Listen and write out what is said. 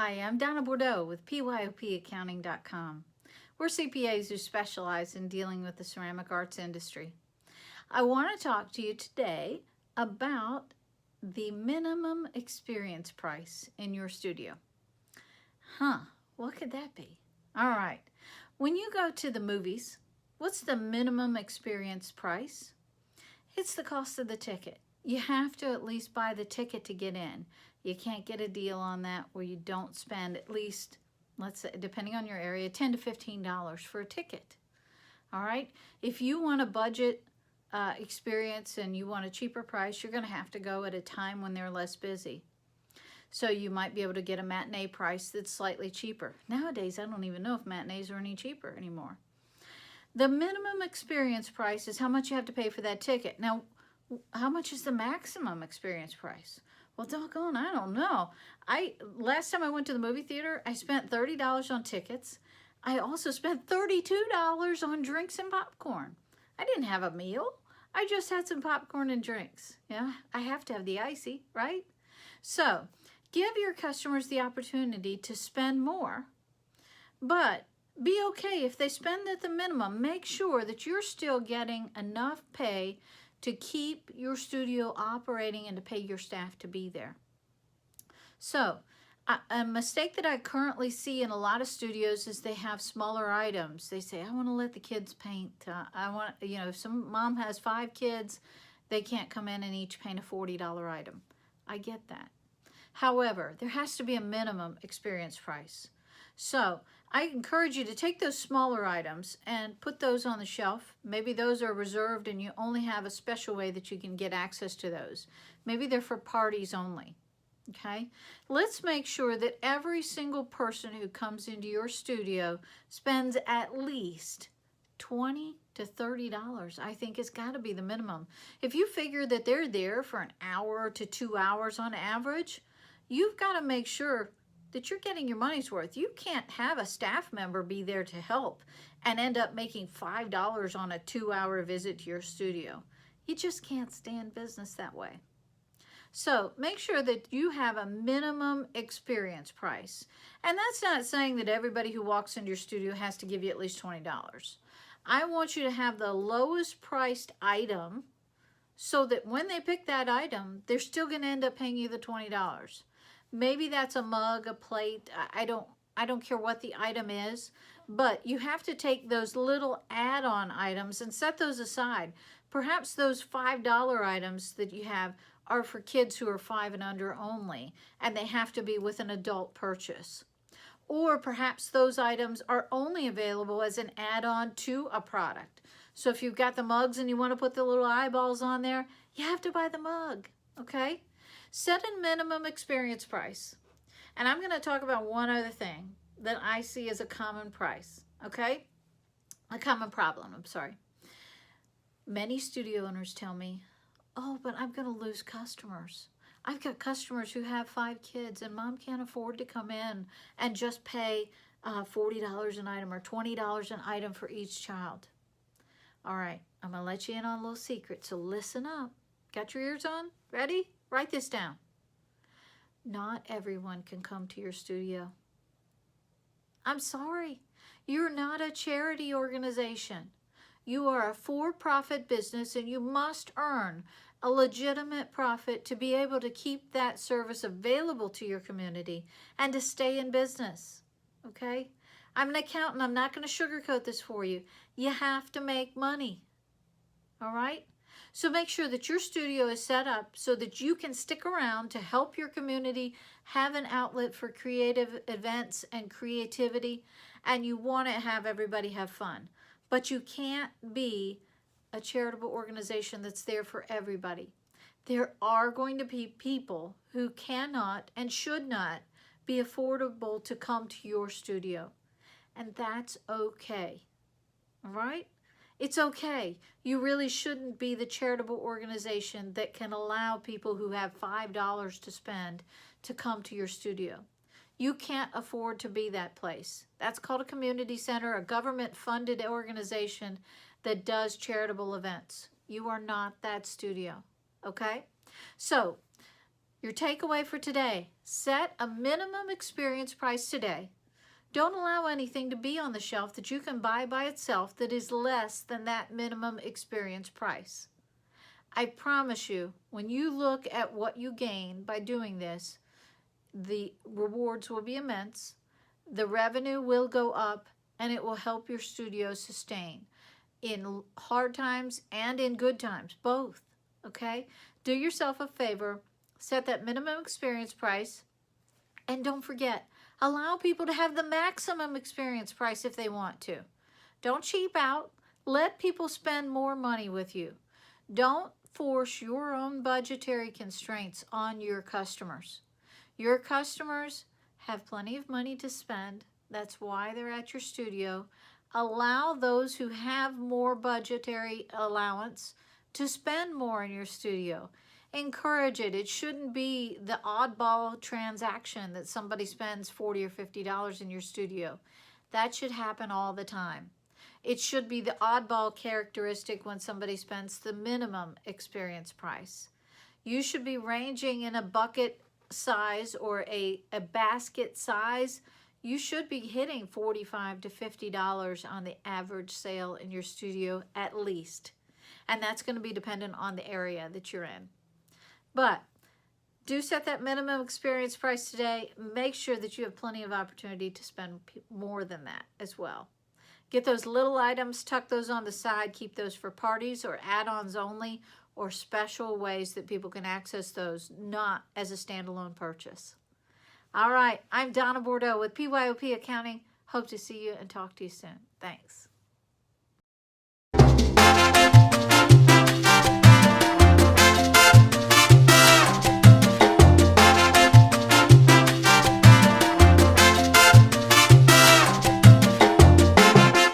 Hi, I'm Donna Bordeaux with PYOPaccounting.com. We're CPAs who specialize in dealing with the ceramic arts industry. I want to talk to you today about the minimum experience price in your studio. What could that be? All right, when you go to the movies, what's the minimum experience price? It's the cost of the ticket. You have to at least buy the ticket to get in. You can't get a deal on that where you don't spend at least, let's say, depending on your area, $10 to $15 for a ticket. All right? If you want a budget experience and you want a cheaper price, you're going to have to go at a time when they're less busy. So you might be able to get a matinee price that's slightly cheaper. Nowadays, I don't even know if matinees are any cheaper anymore. The minimum experience price is how much you have to pay for that ticket. Now, how much is the maximum experience price? Well, doggone, I don't know. Last time I went to the movie theater, I spent $30 on tickets. I also spent $32 on drinks and popcorn. I didn't have a meal. I just had some popcorn and drinks. Yeah, I have to have the icy, right? So, give your customers the opportunity to spend more, but be okay if they spend at the minimum. Make sure that you're still getting enough pay to keep your studio operating and to pay your staff to be there. So, a mistake that I currently see in a lot of studios is they have smaller items. They say, I want to let the kids paint. If some mom has 5 kids, they can't come in and each paint a $40 item. I get that. However, there has to be a minimum experience price. So I encourage you to take those smaller items and put those on the shelf. Maybe those are reserved and you only have a special way that you can get access to those. Maybe they're for parties only, okay? Let's make sure that every single person who comes into your studio spends at least $20 to $30. I think it's got to be the minimum. If you figure that they're there for an hour to 2 hours on average, you've got to make sure that you're getting your money's worth. You can't have a staff member be there to help and end up making $5 on a 2-hour visit to your studio. You just can't stand business that way. So make sure that you have a minimum experience price. And that's not saying that everybody who walks into your studio has to give you at least $20. I want you to have the lowest priced item so that when they pick that item, they're still going to end up paying you the $20. Maybe that's a mug, a plate. I don't care what the item is, but you have to take those little add-on items and set those aside. Perhaps those $5 items that you have are for kids who are 5 and under only, and they have to be with an adult purchase. Or perhaps those items are only available as an add-on to a product. So if you've got the mugs and you want to put the little eyeballs on there, you have to buy the mug, okay? Set a minimum experience price. And I'm going to talk about one other thing that I see as a common price, okay? A common problem, I'm sorry. Many studio owners tell me, oh, but I'm going to lose customers. I've got customers who have 5 kids and mom can't afford to come in and just pay $40 an item or $20 an item for each child. All right, I'm going to let you in on a little secret, so listen up. Got your ears on? Ready? Write this down. Not everyone can come to your studio. I'm sorry. You're not a charity organization. You are a for-profit business and you must earn a legitimate profit to be able to keep that service available to your community and to stay in business, okay? I'm an accountant. I'm not going to sugarcoat this for you. You have to make money, all right? So make sure that your studio is set up so that you can stick around to help your community have an outlet for creative events and creativity, and you want to have everybody have fun. But you can't be a charitable organization that's there for everybody. There are going to be people who cannot and should not be affordable to come to your studio, and that's okay, all right? It's okay. You really shouldn't be the charitable organization that can allow people who have $5 to spend to come to your studio. You can't afford to be that place. That's called a community center, a government-funded organization that does charitable events. You are not that studio, okay? So Your takeaway for today: set a minimum experience price today. Don't allow anything to be on the shelf that you can buy by itself that is less than that minimum experience price. I promise you, when you look at what you gain by doing this, the rewards will be immense, the revenue will go up, and it will help your studio sustain in hard times and in good times, both, okay? Do yourself a favor, set that minimum experience price, and don't forget, allow people to have the maximum experience price if they want to. Don't cheap out. Let people spend more money with you. Don't force your own budgetary constraints on your customers. Your customers have plenty of money to spend. That's why they're at your studio. Allow those who have more budgetary allowance to spend more in your studio. Encourage it. It shouldn't be the oddball transaction that somebody spends $40 or $50 in your studio. That should happen all the time. It should be the oddball characteristic when somebody spends the minimum experience price. You should be ranging in a bucket size or a basket size. You should be hitting $45 to $50 on the average sale in your studio at least. And that's going to be dependent on the area that you're in. But do set that minimum experience price today. Make sure that you have plenty of opportunity to spend more than that as well. Get those little items, tuck those on the side, keep those for parties or add-ons only, or special ways that people can access those, not as a standalone purchase. All right, I'm Donna Bordeaux with PYOP Accounting. Hope to see you and talk to you soon. Thanks.